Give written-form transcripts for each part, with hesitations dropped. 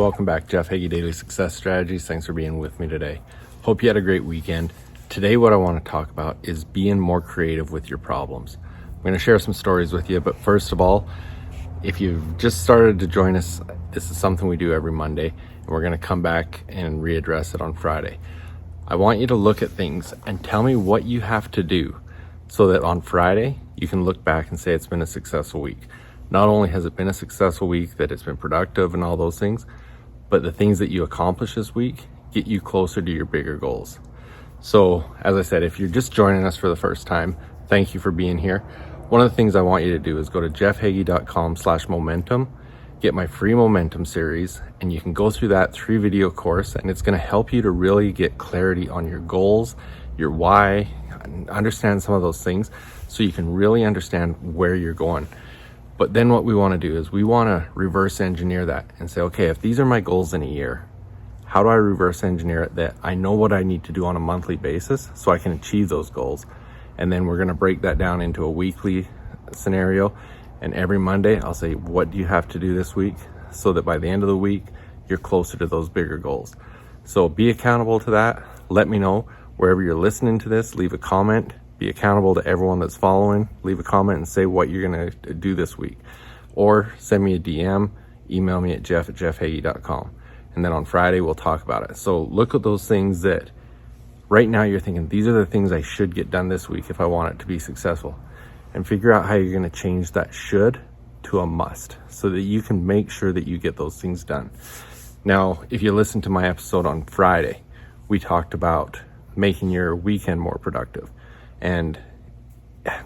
welcome back. Jeff Heggie, Daily Success Strategies. Thanks for being with me today. Hope you had a great weekend. Today, what I want to talk about is being more creative with your problems. I'm going to share some stories with you, but first of all, if you've just started to join us, this is something we do every Monday, and we're going to come back and readdress it on Friday. I want you to look at things and tell me what you have to do so that on Friday, you can look back and say it's been a successful week. Not only has it been a successful week, that it's been productive and all those things, but the things that you accomplish this week get you closer to your bigger goals. So, as I said, if you're just joining us for the first time, thank you for being here. One of the things I want you to do is go to jeffhaggie.com/momentum, get my free momentum series, and you can go through that 3-video course, and it's going to help you to really get clarity on your goals, your why, understand some of those things so you can really understand where you're going. But then what we want to do is we want to reverse engineer that and say, okay, if these are my goals in a year, how do I reverse engineer it that I know what I need to do on a monthly basis so I can achieve those goals? And then we're going to break that down into a weekly scenario. And every Monday, I'll say, what do you have to do this week so that by the end of the week, you're closer to those bigger goals? So be accountable to that. Let me know wherever you're listening to this. Leave a comment. Be accountable to everyone that's following. Leave a comment and say what you're going to do this week. Or send me a DM, email me at jeff@jeffhaggie.com. And then on Friday, we'll talk about it. So look at those things that right now you're thinking, these are the things I should get done this week if I want it to be successful. And figure out how you're going to change that should to a must so that you can make sure that you get those things done. Now, if you listen to my episode on Friday, we talked about making your weekend more productive. And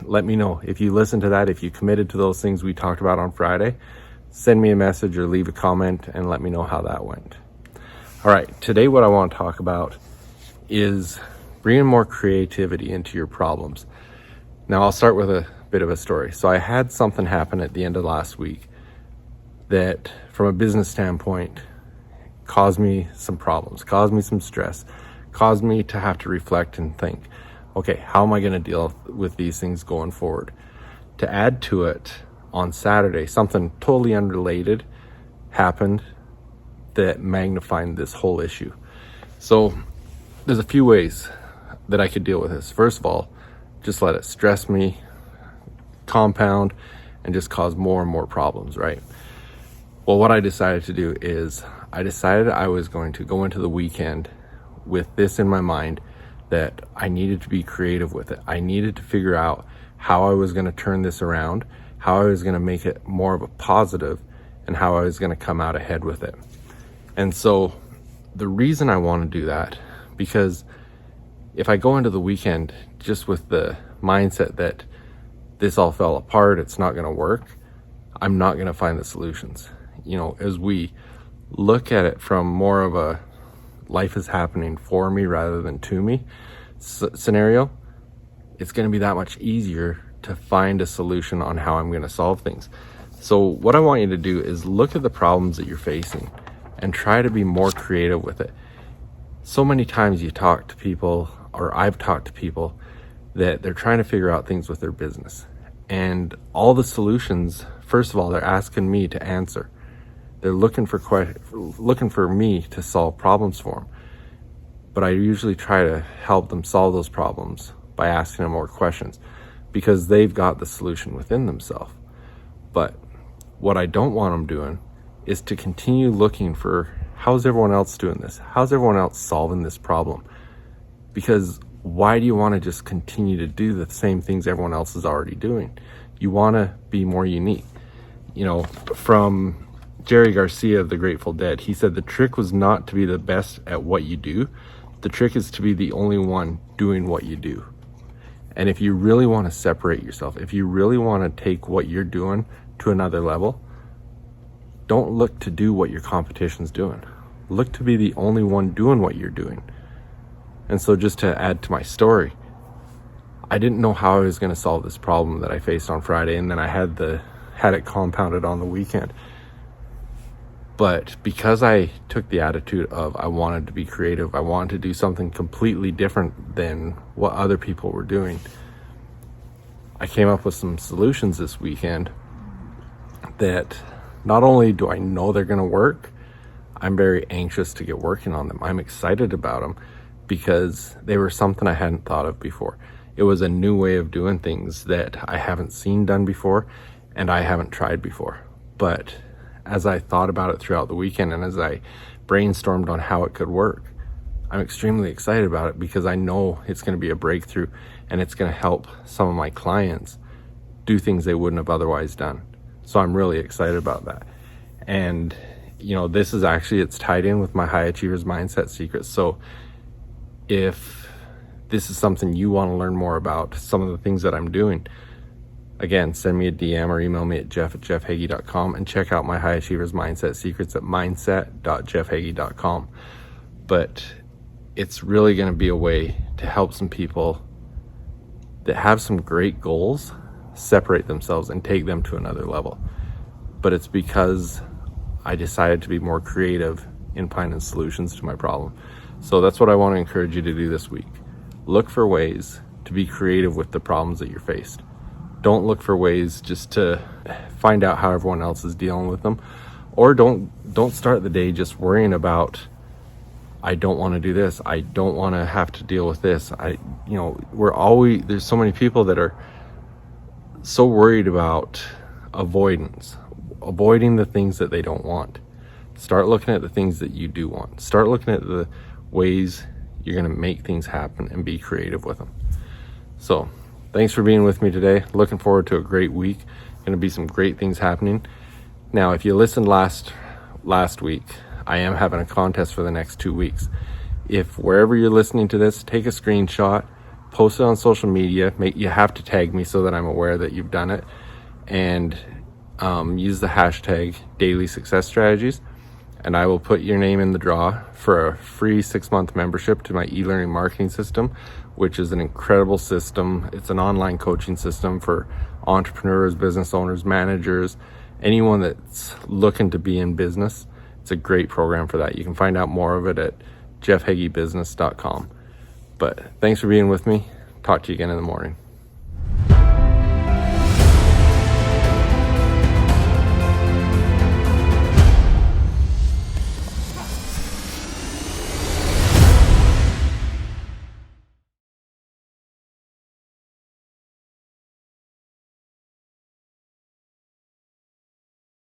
let me know if you listen to that, if you committed to those things we talked about on Friday. Send me a message or leave a comment and let me know how that went. All right, today what I want to talk about is bringing more creativity into your problems. Now, I'll start with a bit of a story. So I had something happen at the end of last week that, from a business standpoint, caused me some problems, caused me some stress, caused me to have to reflect and think, okay, how am I going to deal with these things going forward? To add to it, on Saturday, something totally unrelated happened that magnified this whole issue. So there's a few ways that I could deal with this. First of all, just let it stress me, compound, and just cause more and more problems, right? Well, what I decided to do is I decided I was going to go into the weekend with this in my mind, that I needed to be creative with it. I needed to figure out how I was going to turn this around, how I was going to make it more of a positive, and how I was going to come out ahead with it. And so the reason I want to do that, because if I go into the weekend just with the mindset that this all fell apart, it's not going to work, I'm not going to find the solutions. You know, as we look at it from more of a life is happening for me rather than to me scenario, it's going to be that much easier to find a solution on how I'm going to solve things. So what I want you to do is look at the problems that you're facing and try to be more creative with it. So many times you talk to people, or I've talked to people, that they're trying to figure out things with their business. And all the solutions, first of all, they're asking me to answer. They're looking for me to solve problems for them. But I usually try to help them solve those problems by asking them more questions, because they've got the solution within themselves. But what I don't want them doing is to continue looking for, how's everyone else doing this? How's everyone else solving this problem? Because why do you want to just continue to do the same things everyone else is already doing? You want to be more unique. You know, from Jerry Garcia of the Grateful Dead, he said the trick was not to be the best at what you do. The trick is to be the only one doing what you do. And if you really want to separate yourself, if you really want to take what you're doing to another level, don't look to do what your competition's doing. Look to be the only one doing what you're doing. And so, just to add to my story, I didn't know how I was going to solve this problem that I faced on Friday, and then I had it compounded on the weekend. But because I took the attitude of I wanted to be creative, I wanted to do something completely different than what other people were doing, I came up with some solutions this weekend that not only do I know they're going to work, I'm very anxious to get working on them. I'm excited about them because they were something I hadn't thought of before. It was a new way of doing things that I haven't seen done before and I haven't tried before. But as I thought about it throughout the weekend and as I brainstormed on how it could work, I'm extremely excited about it because I know it's going to be a breakthrough and it's going to help some of my clients do things they wouldn't have otherwise done. So I'm really excited about that. And this is actually, it's tied in with my High Achievers Mindset Secrets. So if this is something you want to learn more about, some of the things that I'm doing, again, send me a DM or email me at jeff@jeffheggie.com and check out my High Achievers Mindset Secrets at mindset.jeffheggie.com. But it's really going to be a way to help some people that have some great goals separate themselves and take them to another level. But it's because I decided to be more creative in finding solutions to my problem. So that's what I want to encourage you to do this week. Look for ways to be creative with the problems that you're faced. Don't look for ways just to find out how everyone else is dealing with them. Or don't start the day just worrying about, I don't want to do this. I don't want to have to deal with this. There's so many people that are so worried about avoiding the things that they don't want. Start looking at the things that you do want. Start looking at the ways you're going to make things happen and be creative with them. So thanks for being with me today. Looking forward to a great week. Going to be some great things happening. Now, if you listened last week, I am having a contest for the next 2 weeks. If wherever you're listening to this, take a screenshot, post it on social media. You have to tag me so that I'm aware that you've done it, and use the hashtag Daily Success Strategies, and I will put your name in the draw for a free 6-month membership to my e-learning marketing system, which is an incredible system. It's an online coaching system for entrepreneurs, business owners, managers, anyone that's looking to be in business. It's a great program for that. You can find out more of it at jeffheggiebusiness.com. But thanks for being with me. Talk to you again in the morning.